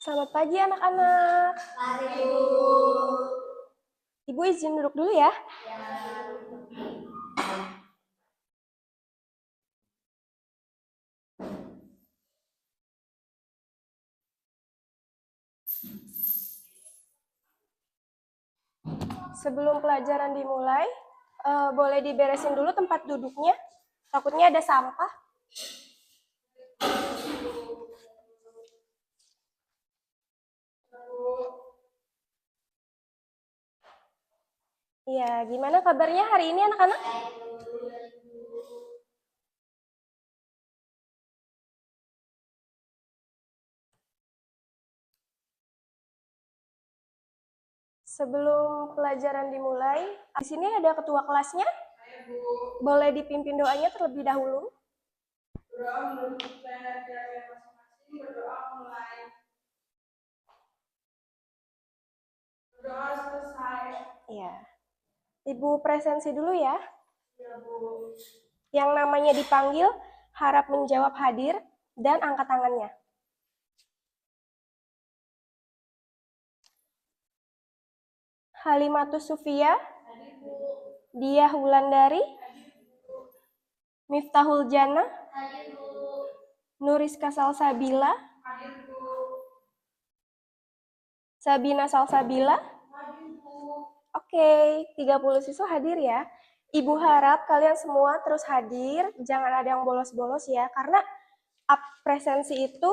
Selamat pagi anak-anak. Pagi, Bu. Ibu izin duduk dulu ya. Sebelum pelajaran dimulai, boleh diberesin dulu tempat duduknya. Takutnya ada sampah. Iya, gimana kabarnya hari ini anak-anak? Sebelum pelajaran dimulai, di sini ada ketua kelasnya. Boleh dipimpin doanya terlebih dahulu. Berdoa menurut kriteria masing-masing, berdoa mulai. Berdoa selesai. Iya. Ibu presensi dulu ya. Ya, Bu. Yang namanya dipanggil harap menjawab hadir dan angkat tangannya. Halimatus Sufia, Diah Wulandari, Miftahul Jannah, Nuriska Salsabila, Sabina Salsabila. Oke, 30 siswa hadir ya. Ibu harap kalian semua terus hadir, jangan ada yang bolos-bolos ya, karena presensi itu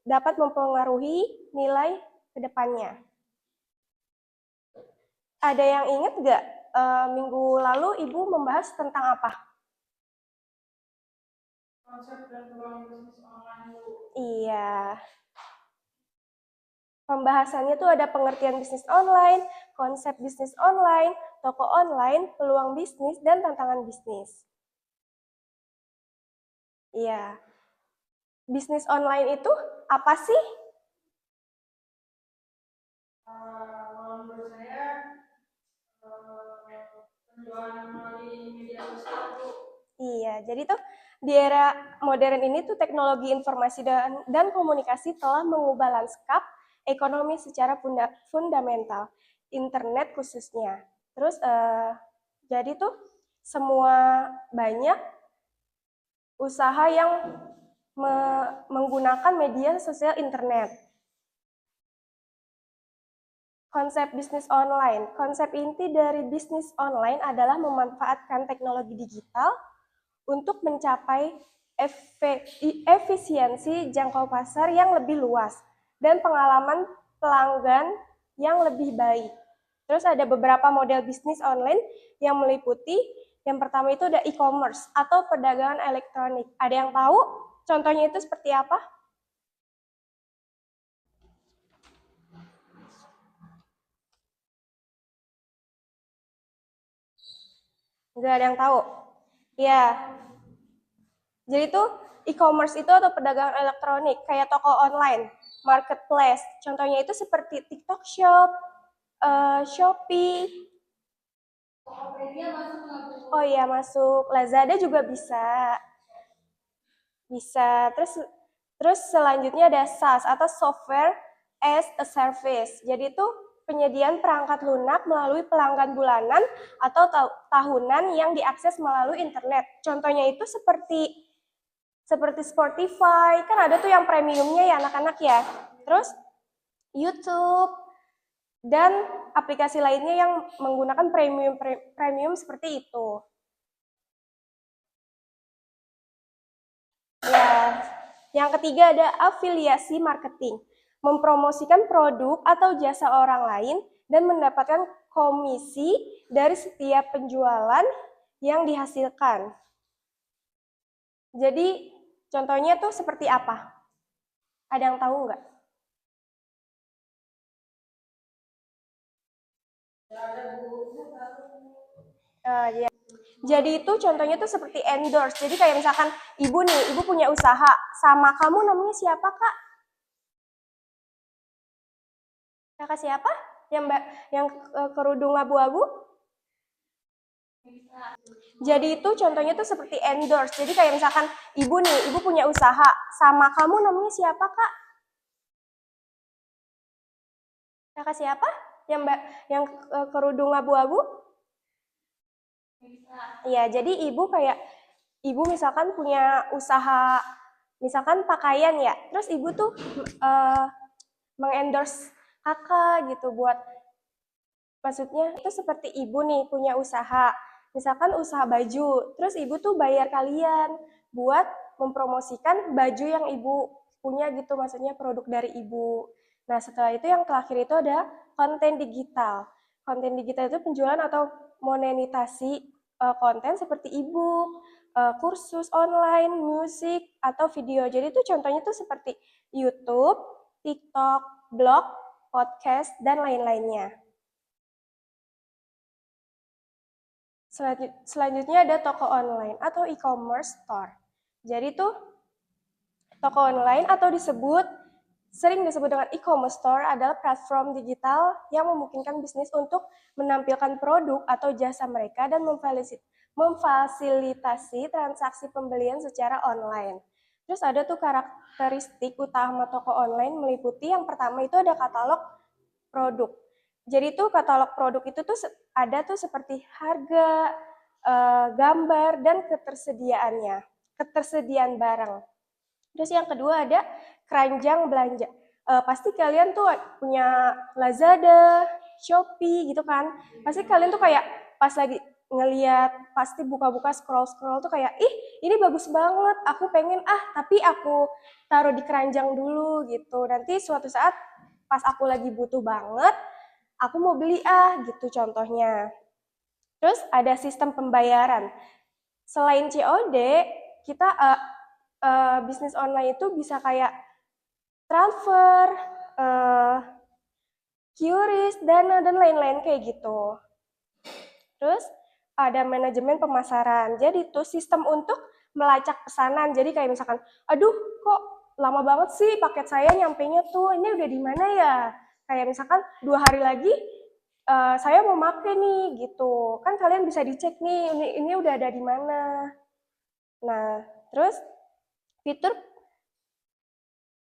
dapat mempengaruhi nilai ke depannya. Ada yang ingat nggak minggu lalu Ibu membahas tentang apa? Konsep dan peluang bisnis online, Bu. Iya. Pembahasannya tuh ada pengertian bisnis online, konsep bisnis online, toko online, peluang bisnis, dan tantangan bisnis. Iya. Bisnis online itu apa sih? Kalau menurut saya, penjualan melalui media sosial, Bu. Iya, jadi tuh di era modern ini tuh teknologi informasi dan komunikasi telah mengubah lanskap ekonomi secara fundamental, internet khususnya. Terus jadi tuh semua banyak usaha yang menggunakan media sosial internet. Konsep bisnis online. Konsep inti dari bisnis online adalah memanfaatkan teknologi digital untuk mencapai efisiensi jangkau pasar yang lebih luas dan pengalaman pelanggan yang lebih baik. Terus ada beberapa model bisnis online yang meliputi, yang pertama itu ada e-commerce atau perdagangan elektronik. Ada yang tahu contohnya itu seperti apa? Nggak ada yang tahu? Ya. Jadi tuh e-commerce itu atau perdagangan elektronik kayak toko online, marketplace. Contohnya itu seperti TikTok Shop, Shopee. Oh iya, masuk. Lazada juga bisa. Bisa. Terus selanjutnya ada SaaS atau Software as a Service. Jadi itu penyediaan perangkat lunak melalui pelanggan bulanan atau tahunan yang diakses melalui internet. Contohnya itu seperti Spotify, kan ada tuh yang premiumnya ya anak-anak ya. Terus YouTube dan aplikasi lainnya yang menggunakan premium seperti itu. Ya, yang ketiga ada afiliasi marketing, mempromosikan produk atau jasa orang lain dan mendapatkan komisi dari setiap penjualan yang dihasilkan. Jadi contohnya tuh seperti apa? Ada yang tahu nggak? Ya. Jadi itu contohnya tuh seperti endorse. Jadi kayak misalkan ibu nih, ibu punya usaha, sama kamu namanya siapa kak? Kakak siapa? Yang kerudung abu-abu? Jadi itu contohnya tuh seperti endorse. Jadi kayak misalkan ibu nih, ibu punya usaha, sama kamu namanya siapa kak? Kakak siapa? Yang kerudung abu-abu? Iya, jadi ibu misalkan punya usaha, misalkan pakaian ya, terus ibu tuh uh, mengendorse kakak gitu buat, maksudnya itu seperti ibu nih punya usaha, misalkan usaha baju, terus ibu tuh bayar kalian buat mempromosikan baju yang ibu punya gitu, maksudnya produk dari ibu. Nah setelah itu yang terakhir itu ada konten digital. Konten digital itu penjualan atau monetisasi konten seperti ebook, kursus online, musik, atau video. Jadi itu contohnya tuh seperti YouTube, TikTok, blog, podcast, dan lain-lainnya. Selanjutnya ada toko online atau e-commerce store. Jadi tuh toko online atau sering disebut dengan e-commerce store adalah platform digital yang memungkinkan bisnis untuk menampilkan produk atau jasa mereka dan memfasilitasi transaksi pembelian secara online. Terus ada tuh karakteristik utama toko online meliputi yang pertama itu ada katalog produk. Jadi tuh katalog produk itu tuh ada tuh seperti harga, gambar, dan ketersediaan barang. Terus yang kedua ada keranjang belanja. Pasti kalian tuh punya Lazada, Shopee gitu kan. Pasti kalian tuh kayak pas lagi ngeliat, pasti buka-buka scroll-scroll tuh kayak, ih ini bagus banget, aku pengen tapi aku taruh di keranjang dulu gitu. Nanti suatu saat pas aku lagi butuh banget, aku mau beli gitu contohnya. Terus ada sistem pembayaran. Selain COD, kita bisnis online itu bisa kayak transfer, QRIS, Dana, dan lain-lain kayak gitu. Terus ada manajemen pemasaran. Jadi itu sistem untuk melacak pesanan. Jadi kayak misalkan, aduh kok lama banget sih paket saya nyampenya tuh, ini udah di mana ya? Kayak misalkan 2 hari lagi saya mau make nih gitu. Kan kalian bisa dicek nih, ini udah ada di mana. Nah, terus fitur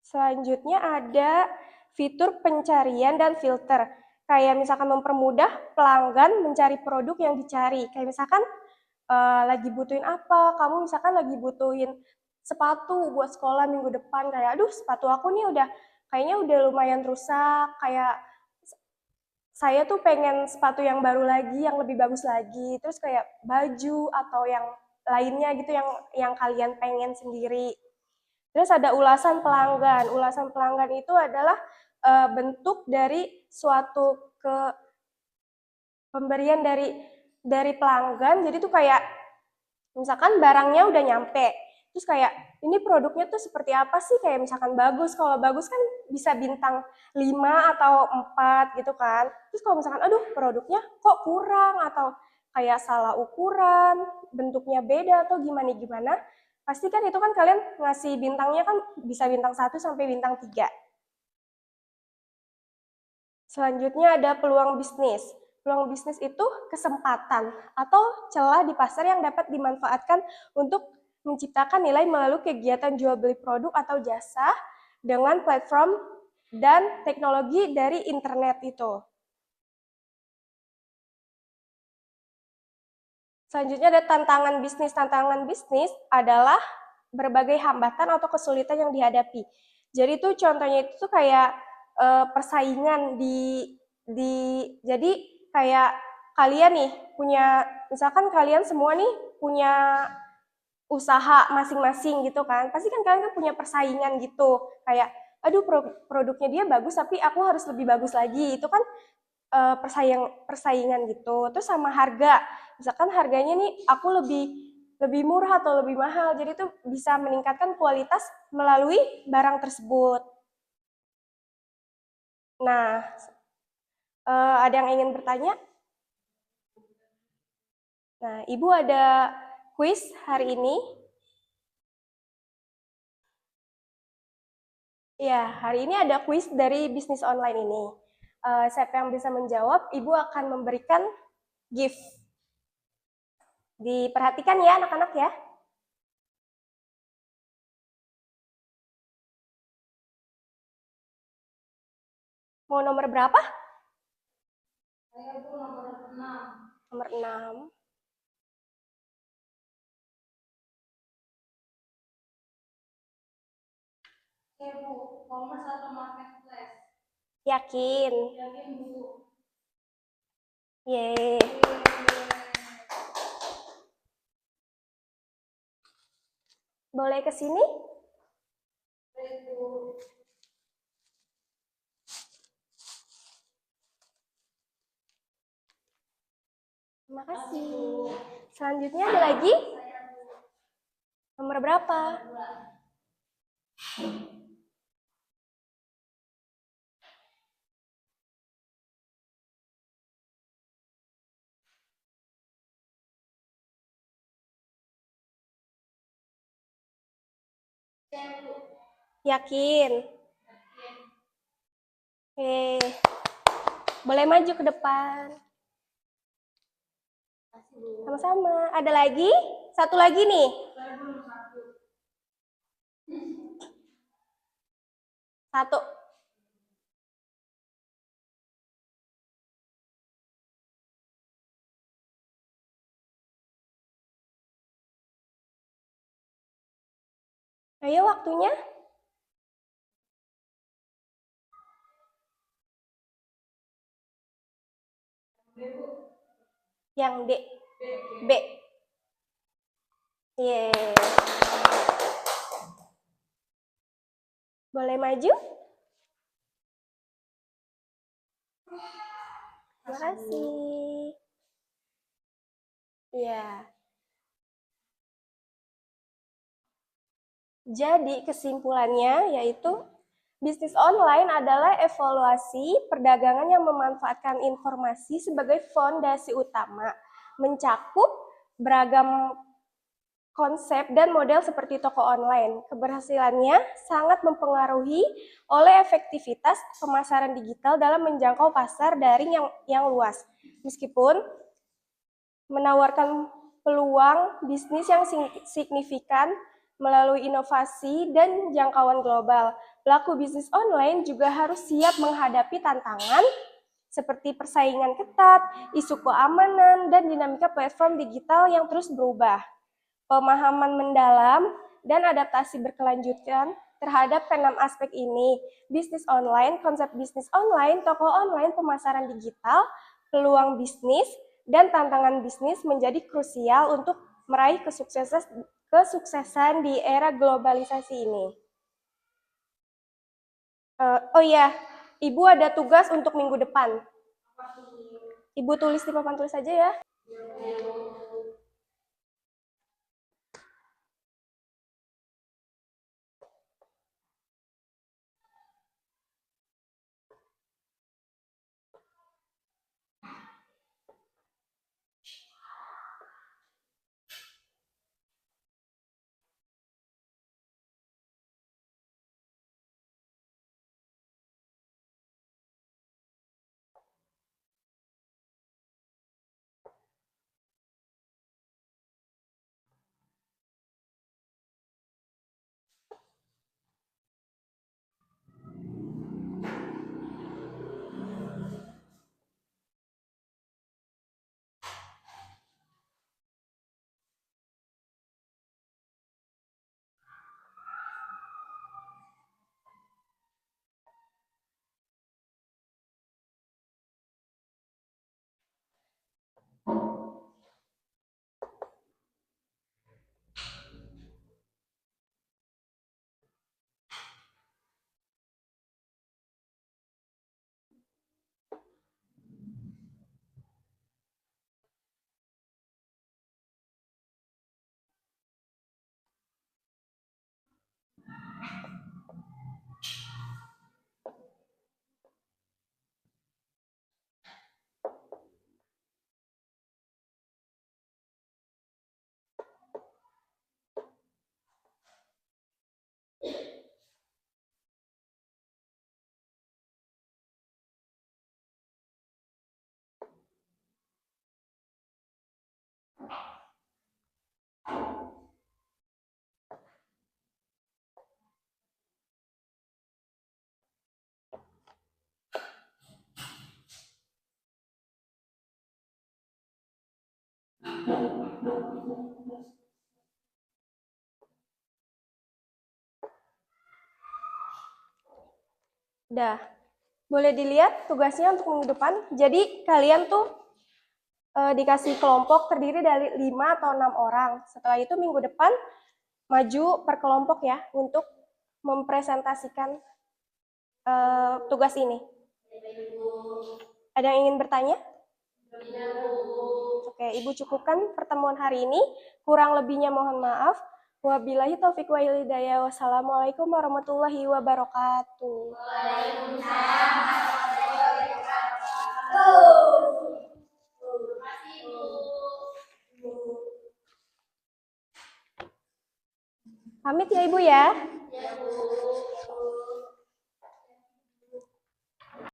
selanjutnya ada fitur pencarian dan filter. Kayak misalkan mempermudah pelanggan mencari produk yang dicari. Kayak misalkan lagi butuhin apa, kamu misalkan lagi butuhin sepatu buat sekolah minggu depan, kayak aduh sepatu aku nih kayaknya udah lumayan rusak, kayak saya tuh pengen sepatu yang baru lagi, yang lebih bagus lagi, terus kayak baju atau yang lainnya gitu yang kalian pengen sendiri. Terus ada ulasan pelanggan. Ulasan pelanggan itu adalah bentuk dari suatu pemberian dari pelanggan. Jadi tuh kayak misalkan barangnya udah nyampe, terus kayak ini produknya tuh seperti apa sih, kayak misalkan bagus, kalau bagus kan bisa bintang 5 atau 4 gitu kan. Terus kalau misalkan aduh produknya kok kurang atau kayak salah ukuran, bentuknya beda atau gimana-gimana, pasti kan itu kan kalian ngasih bintangnya kan bisa bintang 1 sampai bintang 3. Selanjutnya ada peluang bisnis. Peluang bisnis itu kesempatan atau celah di pasar yang dapat dimanfaatkan untuk menciptakan nilai melalui kegiatan jual beli produk atau jasa dengan platform dan teknologi dari internet itu. Selanjutnya ada tantangan bisnis. Tantangan bisnis adalah berbagai hambatan atau kesulitan yang dihadapi. Jadi itu contohnya itu kayak persaingan jadi kayak kalian nih punya, misalkan kalian semua nih punya usaha masing-masing gitu kan, pasti kan kalian kan punya persaingan gitu, kayak aduh produknya dia bagus tapi aku harus lebih bagus lagi, itu kan persaingan gitu. Terus sama harga, misalkan harganya nih aku lebih murah atau lebih mahal, jadi itu bisa meningkatkan kualitas melalui barang tersebut. Nah, ada yang ingin bertanya? Nah, Ibu ada kuis hari ini. Ya, hari ini ada kuis dari bisnis online ini. Siapa yang bisa menjawab, Ibu akan memberikan gift. Diperhatikan ya anak-anak ya. Mau nomor berapa? Saya Bu nomor 6. Nomor 6. Oke Bu, commerce atau marketplace? Yakin? Yakin Bu. Yeay. Boleh ke sini? Baik Bu. Terima kasih. Selanjutnya ada lagi? Nomor berapa? Yakin? Oke. Boleh maju ke depan. Sama-sama. Ada lagi? Satu lagi nih. Saya belum satu. Satu. Ayo waktunya. B Bu. Yang D. B. B. Yeay. Boleh maju? Terima kasih. Iya. Jadi kesimpulannya yaitu bisnis online adalah evaluasi perdagangan yang memanfaatkan informasi sebagai fondasi utama, mencakup beragam konsep dan model seperti toko online. Keberhasilannya sangat mempengaruhi oleh efektivitas pemasaran digital dalam menjangkau pasar daring yang luas. Meskipun menawarkan peluang bisnis yang signifikan melalui inovasi dan jangkauan global. Pelaku bisnis online juga harus siap menghadapi tantangan seperti persaingan ketat, isu keamanan, dan dinamika platform digital yang terus berubah. Pemahaman mendalam dan adaptasi berkelanjutan terhadap keenam aspek ini, bisnis online, konsep bisnis online, toko online, pemasaran digital, peluang bisnis, dan tantangan bisnis menjadi krusial untuk meraih kesuksesan di era globalisasi ini. Oh iya, Ibu ada tugas untuk minggu depan. Ibu tulis di papan tulis saja ya. Udah. Boleh dilihat tugasnya untuk minggu depan. Jadi kalian tuh dikasih kelompok terdiri dari 5 atau 6 orang. Setelah itu minggu depan maju per kelompok ya untuk mempresentasikan tugas ini. Ada yang ingin bertanya? Oke, Ibu cukupkan pertemuan hari ini. Kurang lebihnya mohon maaf. Wabillahi taufiq wa hidayah. Wassalamualaikum warahmatullahi wabarakatuh. Pamit ya Ibu ya.